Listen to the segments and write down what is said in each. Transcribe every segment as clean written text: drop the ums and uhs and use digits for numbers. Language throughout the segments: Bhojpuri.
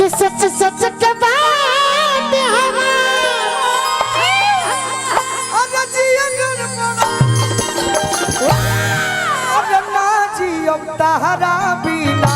कि सच सच के बात तहरा बिना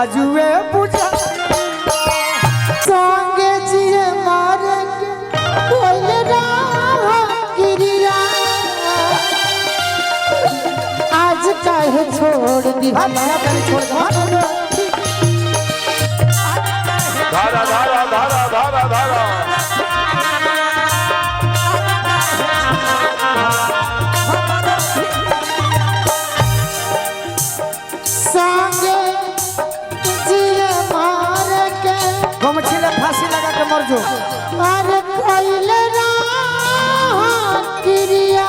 अजुए बुझा संगे जिए मारे के बोल रहा गिरिया आज काहे छोड़ दी धारा धारा धारा धारा धारा संगे जिए मारे के गमछिले फांसी लगा के मर जो अरे कोइल क्रिया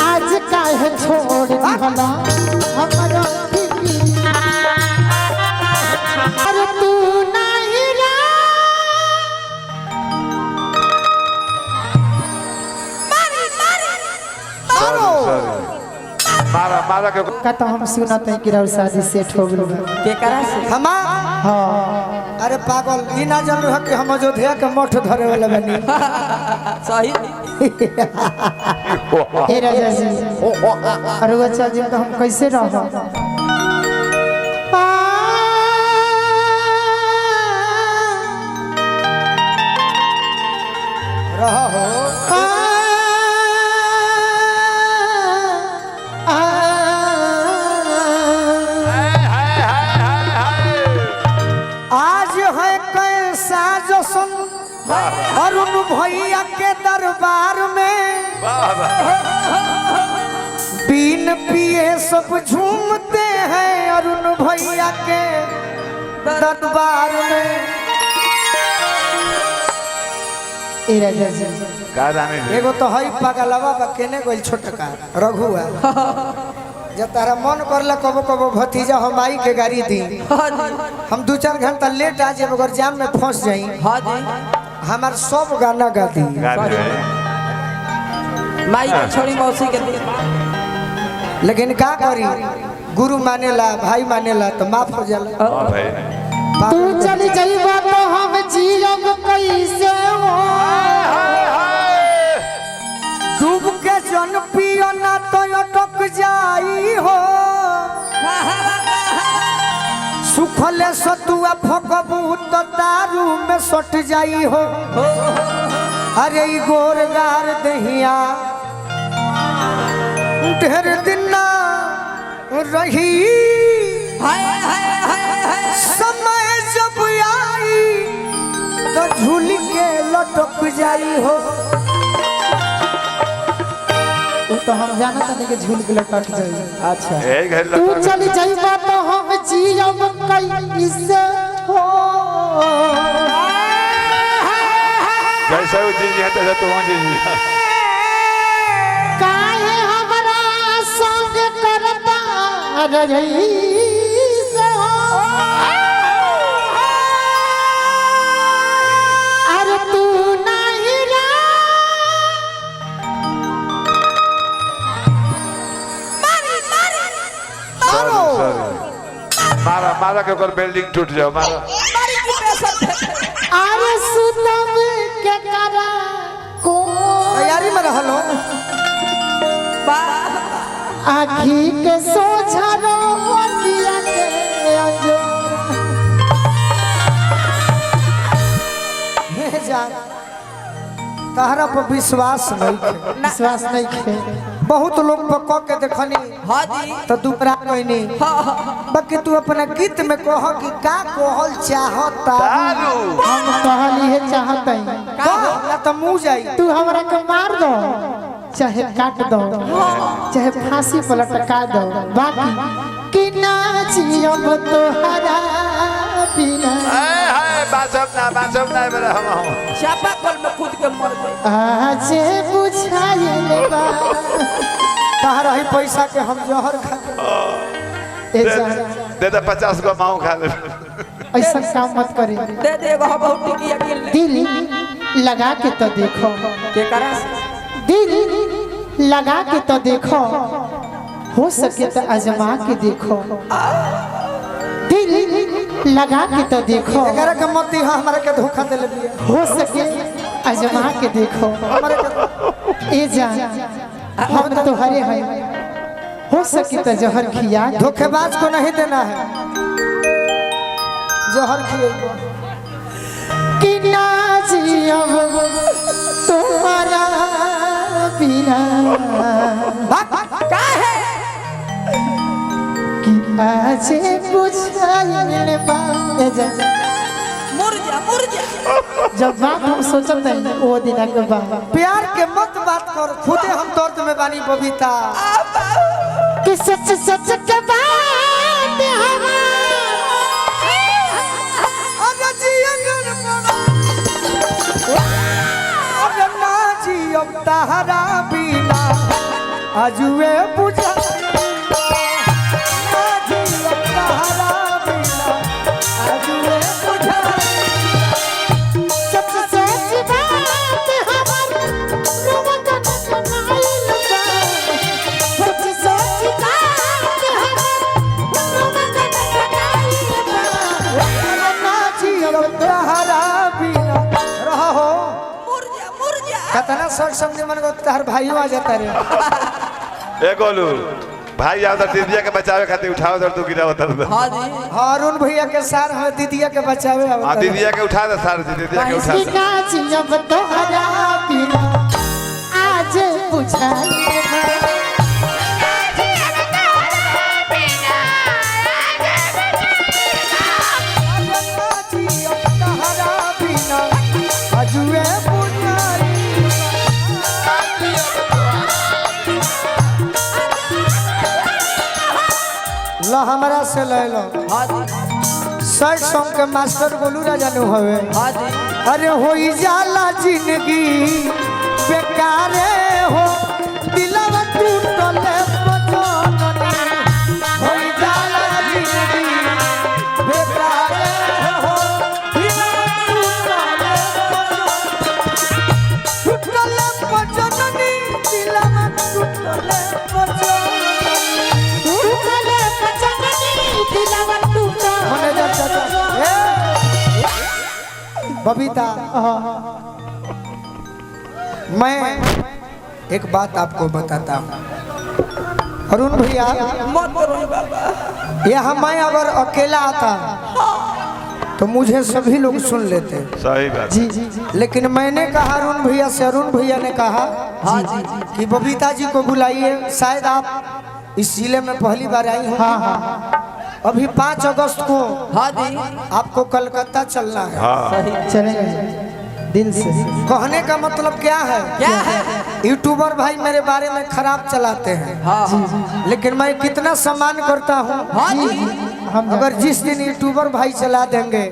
आज काहे छोड़ दिहला हमरा अरे तू नहीं मारा मारा के का तो हम सुनते हैं कि राव शादी सेट हो गई के करा से हमा हाँ अरे पागल ई ना जान रहा कि हम अयोध्या के मठ धरे वाला बनी सही हे राजा जी अरे बच्चा जी तो हम कैसे रहो रहा हो आज है कैसा जश्न अरुण भैया के दरबार में बीन पिए सब झूमते हैं अरुण भैया के दरबार में ए राजा जी का जाने एगो तो हई पागलवा बा केने गोल छोटका रघुआ जब तारा मन करला कबो कबो भतीजा हम आई के गाड़ी दी हम 2-4 घंटा लेट आ जाए अगर जाम में फंस जाई हां जी हमार सब गाना गा दी माई के छोड़ी मौसी के लेकिन का करी गुरु मानेला भाई मानेला तो माफ हो जाला तू चल जाइबा तो हम जियब कैसे हो डूब के जन पियो ना तो अटक जाई हो सुखले सतुआ फकबू तो दारू में सट जाई हो अरे ई गोरगार दहिया ढेर दिन ना रही समय जब आई तो झूल के लटक जाई हो तो हम जानत नहीं कि झूल के लटक जाई अच्छा ए घर तू चल जाइबा तो हम जियब कैसे हो जैसा वो चीज है तैसा तो वहाँ चीज काहे हमरा संग करता रही से हो अरे तू नहीं मारा मारा के ऊपर बिल्डिंग टूट जाओ मारा अरे सुतम के करा को तैयारी में रहलो आखी के सोझा रोटिया के अंजो जा तहरा पर विश्वास नहीं थे बहुत लोग पर कह के देखनी हां जी तो दुबरा कहनी बाकी तू अपना गीत में कह कि का कहल चाहता हम कहली है चाहत ना तो मुंह जाई तू हमरा के मार दो चाहे काट दो चाहे फांसी पर लटका दो बाकी कि ना जियब तोहरा बिना बासब ना मेरा हम चापा कल में कूद के मर गए आज बुझाइले बा तहरा ही पैसा के हम जहर खा ए जान दे दे 50 को माऊ खा ले ऐसा काम मत करे दे दे एगो बहुत टिकी अकेले दिल लगा के तो देखो के करा दिल लगा के तो देखो हो सके तो आजमा के देखो, दिल लगा के तो देखो। एकरा के मत दिहा, हमरा के धोखा देले बिया। हो सके आजमा के देखो, हमरा के ए जान हम तो हरे हैं। हो सके तो जहर खिया के धोखेबाज को नहीं देना है, जहर खिएगा। कि ना जियब तुम्हारा बिना, कि आज बुझाइल बा। मुर्जा मुर्जा जब बात हम सोचत नहीं वो दिन के बाद प्यार के मत बात कर, खुदे हम दर्द में बानी बबीता। कि सच सच के बात अब तहरा बिना आजुए बुझा, तहरा बिना आजुए बुझा। सच सच बात हमर रोवत सुनाइल बा। सच सच बात हमर रोवत सुनाइल बा। अब तहरा बिना रहो। मुर्जा मुर्जा कतना सर समझे मन को तहर भाइयों आ जाता रे। ए गोलू भाई आओ तो दीदिया के बचावे खातिर उठाओ तो तू गिरा बता दे। हाँ जी हारून भैया के सार है, दीदिया के बचावे हां दीदिया के उठा दे, सार दीदिया के उठा दे। कि ना जियब तोहरा बिना आज बुझाइल बा। आजुए बुझाई ला हमरा से ले लो। हाँ जी सर सॉन्ग के मास्टर गोलू राजा नु हवे। हाँ जी अरे होई जाला जिंदगी बेकारे हो, दिलवा टूटले पजननी। होई जाला जिंदगी बेकारे हो, दिलवा टूटले पजननी, दिलवा टूटले पजननी। टूटले पजननी दिलवा टूटा। होने जा चाचा ए बबीता, मैं एक बात आपको बताता हूँ अरुण भैया। मत करो बाबा। यहाँ मैं अगर अकेला आता तो मुझे सभी लोग सुन लेते, सही बात। जी जी जी लेकिन मैंने कहा अरुण भैया से, अरुण भैया ने कहा हाँ जी कि बबीता जी को बुलाइए। शायद आप इस जिले में पहली बार आई हो। हाँ हाँ अभी 5 अगस्त को हाँ जी आपको कलकत्ता चलना है। हां चलेंगे दिल से। कहने का मतलब क्या है? क्या है? यूट्यूबर भाई मेरे बारे में खराब चलाते हैं, हाँ लेकिन मैं कितना सम्मान करता हूँ। हाँ जी हम अगर जिस दिन यूट्यूबर भाई चला देंगे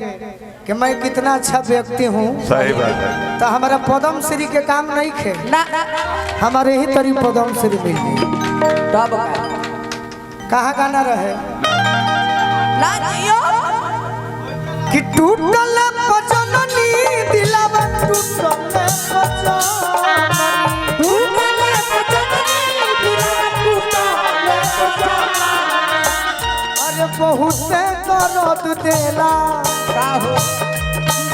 कि मैं कितना अच्छा व्यक्ति हूँ, सही बात है। तो हमारा पद्म श्री के काम नहीं खे, ना हमारे ही तरी पद्म श्री मिली। तब कहाँ गाना रहे ना जियो कि टूटल पजननी, दिलवा टूटल पजननी। टूटले पजननी दिलवा टूटा। अरे बहुत दर्द देला, का हो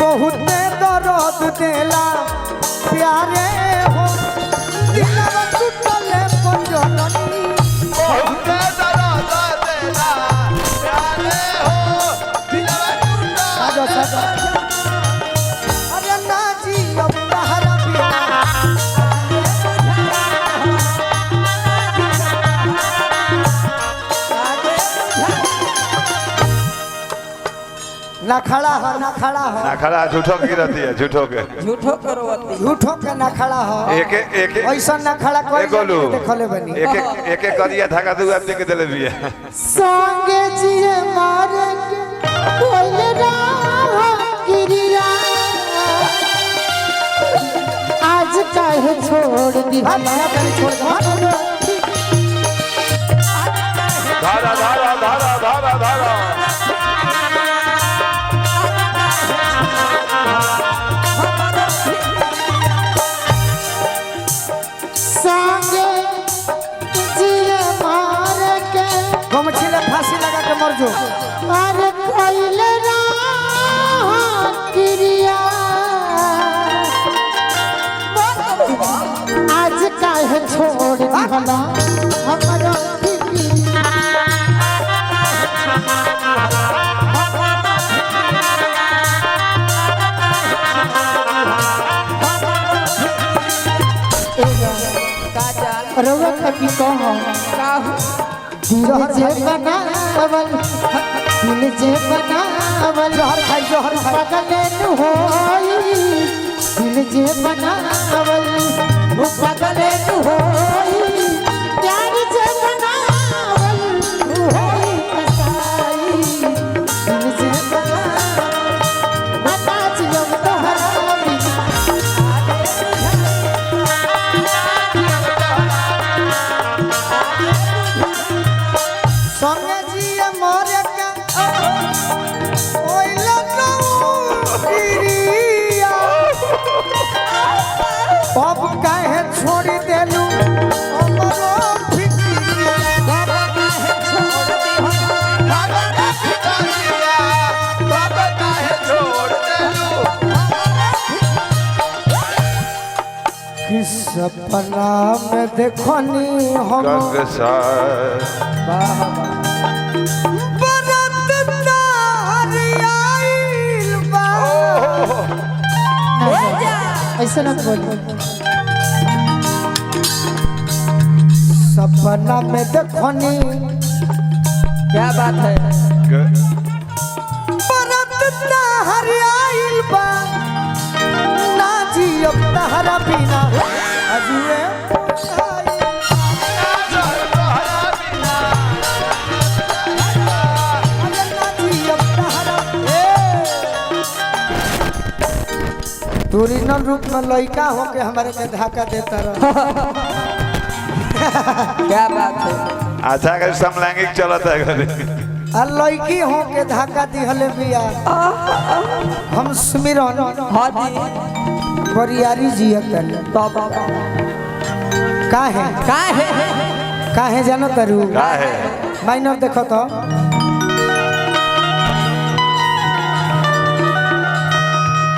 बहुत दर्द देला प्यारे हो, दिलवा टूटल पजननी। बहुत दर्द देला प्यारे हो, दिलवा टूटा। साजो साजो अरे ना जी अब तहरा बिना ना खड़ा हो, ना खड़ा हो, ना खड़ा झूठो की रहती है, झूठो के झूठो करो अति झूठो के ना खड़ा हो। एक एक ऐसा ना खड़ा ए कर गोलू देखले बनी। एक करिया धागा दू आदमी के देले बिया। संगे जिए मारे के कोई राह गिरिया। आज काहे छोड़ दी भैया बनी छोड़ दो। धारा धारा धारा धारा धारा संगे जिए मारे अरे कोइले क्रिया आज काहे छोड़ दिहला हमरा फिकिरिया रउआ कभी कहो दिल जे बनावल दिल जे बनावल पगले नु होई दिल जे बनावल पगले नु होई प्यार जे बनावल होई कसाई दिल जे बनावल बता जियो तोहरा संगे जिए मोरे का ओइला क्रिया अब काहे छोड़ देलू हमरो फिकिरिया अब काहे छोड़ देलू हमरो फिकिरिया अब काहे छोड़ देलू किस सपना में देखनी हम ऐसा ना बोल सपना में देखनी क्या बात है हरियाइल बा ना जियब तहरा बिना अजुए ओरिजिनल रूप में लड़का हो के हमारे में धक्का देता रहा क्या बात है अच्छा कर समलैंगिक चलता है घरे आ लड़की हो के धक्का दिहले बिया हम सुमिरन हाँ जी बरियारी जियत काहे काहे जानो तरू का है माइनर देखो तो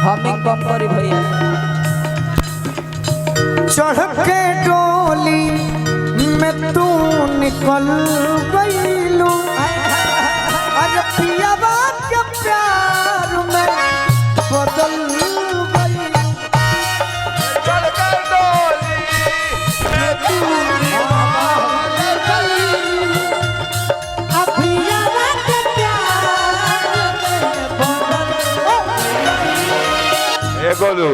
हम एक कम करी भैया चढ़ के डोली में तू निकल गईलू अरे पिया बात के प्यार में बदल गईलू चल कर डोली मैं तू ए गोलू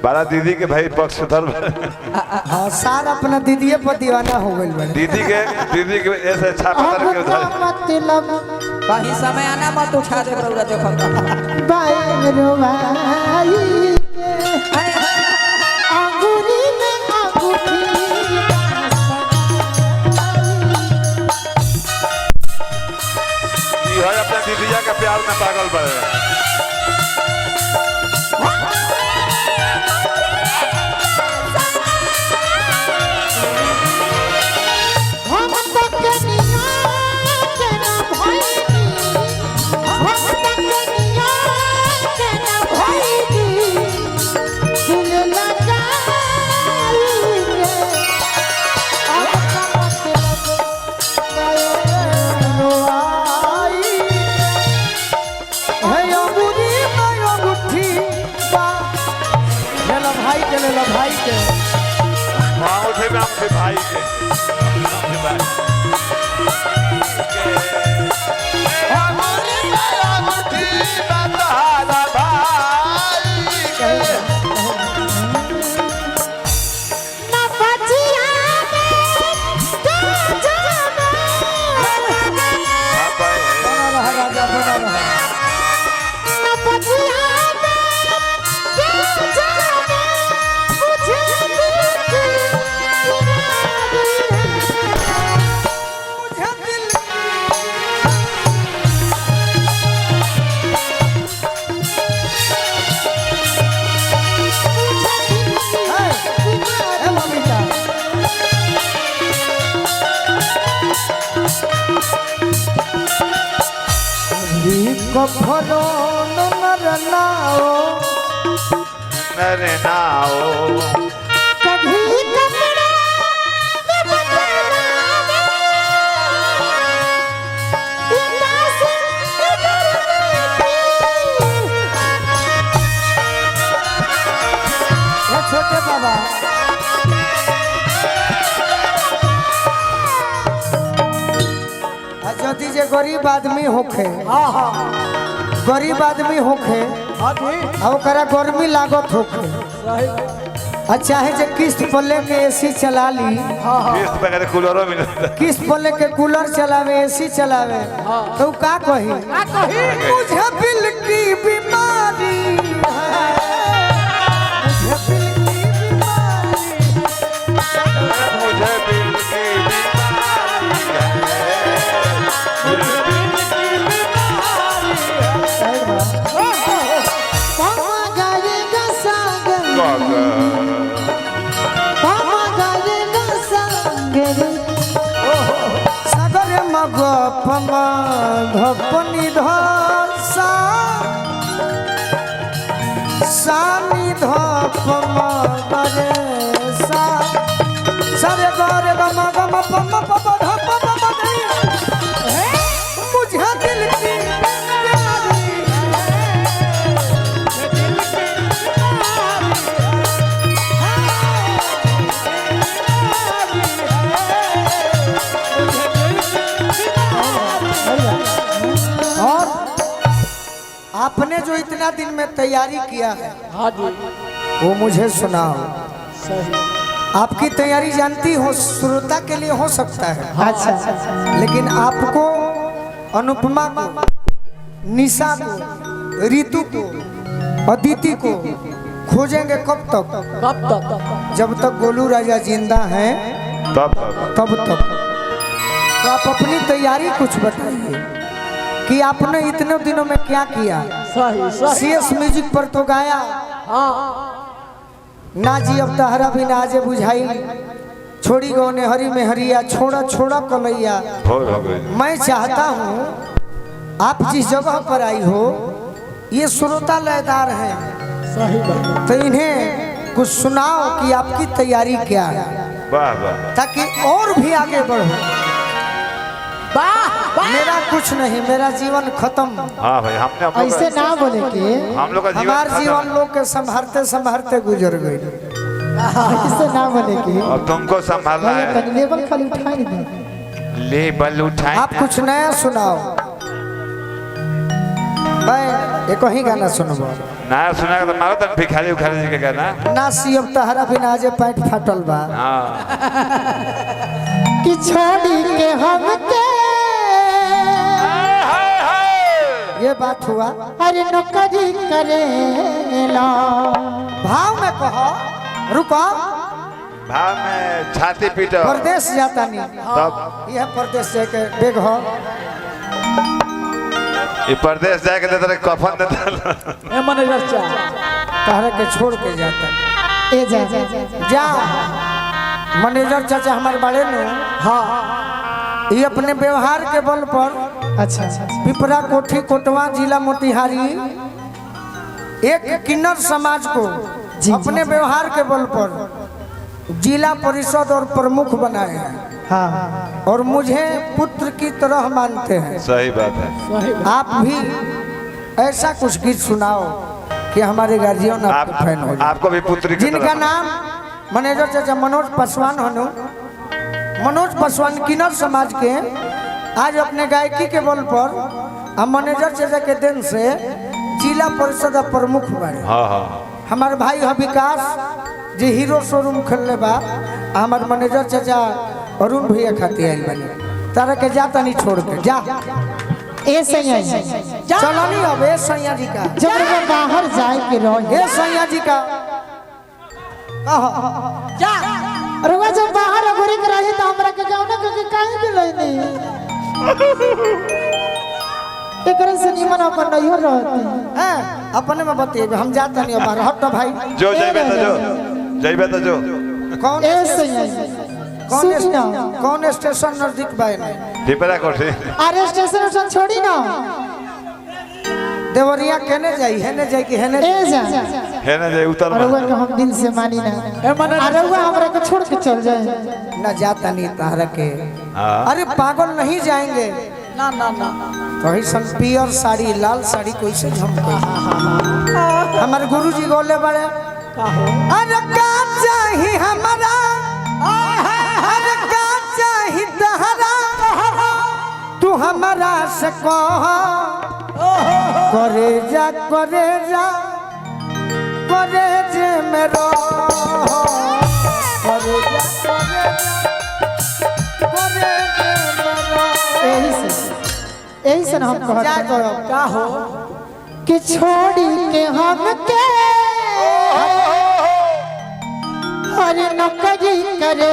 बड़ा दीदी के भाई पक्ष उधर हाँ सार अपना दीदिये पर दीवाना हो गई बड़े दीदी के ऐसे छापा करके उधर मतलब कहीं समय आना मत उठा दे रउरा देखो बैरवाई अंगूरी में अंगूठी ये है अपना दीदिया का प्यार में पागल बने हम तक निया के ना भइनी हम तक निया के ना भइनी दिल लगाई के अब मतलब रोआई है अंगूरी में अंगूठी बा ले लो भाई के हाँ उठे में आपके भाई के ना बचिया बना रहा राजा बना रहा ना बचिया मुझे कफरो नरनाओ नरे नाओ कभी कपड़ा न बदलना छोटे बाबा यदि जे गरीब आदमी होखे गरीब आदमी होखे आ ओकरा गर्मी लागत होखे अच्छा है जे किस्त पर लेके एसी चला ली किस्त पे करे कूलरो मिलता किस्त पर लेके कूलर चलावे एसी चलावे तो उ का कही मुझे दिल की बीमारी है मुझे दिल की बीमारी मुझे दिल की बीमारी पामा गाएगा सागर पामा गाएगा सागर सागर मग पमा धपनी धसा सानी धपमा गरे सा सारे गरे गम गम पम पप धप पप मुझे दिल की प्यारी और आपने जो इतना दिन में तैयारी किया है वो मुझे सुनाओ आपकी तैयारी जानती हो श्रोता के लिए हो सकता है अच्छा लेकिन आपको अनुपमा को निशा को ऋतु को अदिति को खोजेंगे कब तक जब तक गोलू राजा जिंदा हैं तब तक तो आप अपनी तैयारी कुछ बताइए कि आपने इतने दिनों में क्या किया CS म्यूजिक पर तो गाया ना जी अब तहरा भी नाजे बुझाई छोड़ी गो ने हरी में हरिया छोड़ा छोड़ा कलैया मैं चाहता हूँ आप जिस जगह पर आई हो ये श्रोता लयदार हैं तो इन्हें कुछ सुनाओ कि आपकी तैयारी क्या है वाह वाह ताकि और भी आगे बढ़ो मेरा कुछ नहीं मेरा जीवन खत्म हाँ भाई हमने हम लोग ऐसे ना बोले के हम लोग का जीवन हमार खत्म। जीवन लोग के संभालते संभालते गुजर गई ऐसे ना बोले के अब तुमको संभालना भैया है तनी लेवल खाली उठा नहीं दे लेबल उठाए आप कुछ नया सुनाओ मैं एक ही गाना सुनबो नया सुना तो मारो तन भिखारी उखारी जी के गाना ना सीएम तहरा बिना जे पैंट फाटल बा हाँ कि छोड़ी के हमके ये बात हुआ अरे नौकरी करेला भाव में कहो रुको भाव में छाती पीटो प्रदेश जाता नहीं तब यह प्रदेश जाके बेग हो ये परदेश जाके देते रहे कफन देते तहरा के छोड़ के जाता ए जा जा मैनेजर चाचा हमारे बड़े ने हाँ ये अपने व्यवहार के बल पर अच्छा पिपरा कोठी कोटवा जिला मोतिहारी एक किन्नर समाज को जी। अपने व्यवहार के बल पर जिला परिषद और प्रमुख बनाए हैं हाँ और मुझे पुत्र की तरह मानते हैं सही बात है आप भी ऐसा कुछ गीत सुनाओ कि हमारे गार्जियन आपके फैन हो जाए आपको भी पुत्री की जिनका तरह- नाम मैनेजर चाचा मनोज पासवान हनु मनोज पासवान किन्नर समाज के आज अपने गायकी के बल पर हम मैनेजर चाचा के दिन से जिला परिषद प्रमुख बने हाँ हाँ हमारे भाई है विकास जी हीरो शोरूम खोलने बा हमारे मैनेजर चाचा अरुण भैया खाती आयल बने तारा के जाता नहीं छोड़ के जा ए सैया चलो नहीं अब ए सैया जी का जब वो बाहर जाए के रहे ए सैया जी का अरे वो जब बाहर अगोरी के रहे तो हमरा के गाँव ना के काहे के लेने एकरे से निमन अपन नहीं हो रहते हैं अपने में बतिए हम जाता नहीं अब हट भाई जो जइबे तो जो जइबे तो जो कौन ए सैया सुनी ना कौन स्टेशन नजदीक बा में पिपरा कोठी अरे स्टेशन छोड़ी ना देवरिया केने जाई हेने जाई कि हेने ए जा है ना जे उतर अरुआ के हम दिन से मानी ना अरुआ हमरा को छोड़ के चल जाए न जाता नहीं तारा के। हां अरे पागल नहीं जाएंगे ना ना ना कहीं सन पियर साड़ी लाल साड़ी कोई से झमको। हमारे गुरुजी बोले बड़े अरे का चाही हमारा अरे का चाही तहरा तू हमारा से कह करे जा करे जे मेरो करे जा करे जे मेरो। यही से हम क्या कहते करो का हो कि छोड़ी के हम के अरे नौकरी करे